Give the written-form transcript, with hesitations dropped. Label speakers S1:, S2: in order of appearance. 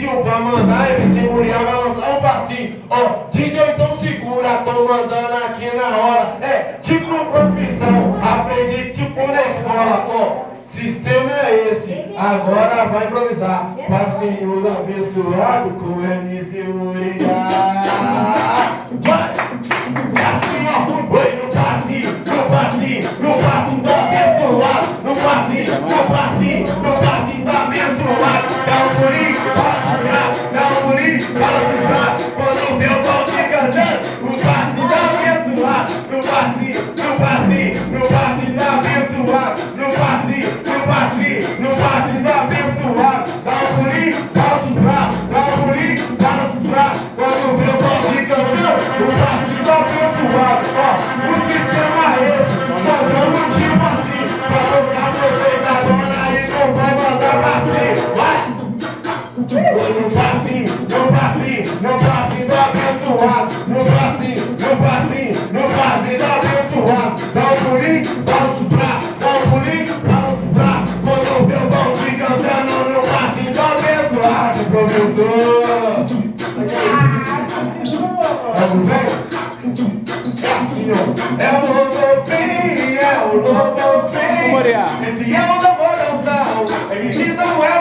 S1: ritmo pra mandar MC Muriel vai lançar um passinho. Ó, DJ então segura, tô mandando aqui na hora. É, tipo profissão, aprendi tipo na escola. Ó, sistema é esse, agora vai improvisar. Passinho abençoado com MC Muriel. Vai! É assim, ó, oi, no passinho do abençoado. No passinho do abençoado. Dá um pulinho, balança os braços, dá um pulinho, balança os braços. Quando vê o pau te cantando, no passinho do abençoado. No passinho do abençoado. No passinho do abençoado. Dá um pulinho, balança os braços, dá um pulinho, balança os braços. Quando vê o pau te cantando, no passinho do abençoado. Ó, o sistema é esse, tocando tipo assim, pra tocar vocês agora e não vai mandar passeio. Vai! No passinho do abençoado. No passinho do abençoado. Dá um pulinho, balança os braços, dá um pulinho, balança os braços. Quando eu ver o bom te cantando no passinho do abençoado, professor. Vamos ver? É assim, ó. É o Lodofim, é o Lodofim. Esse é o da Morãozão. MC Samuel.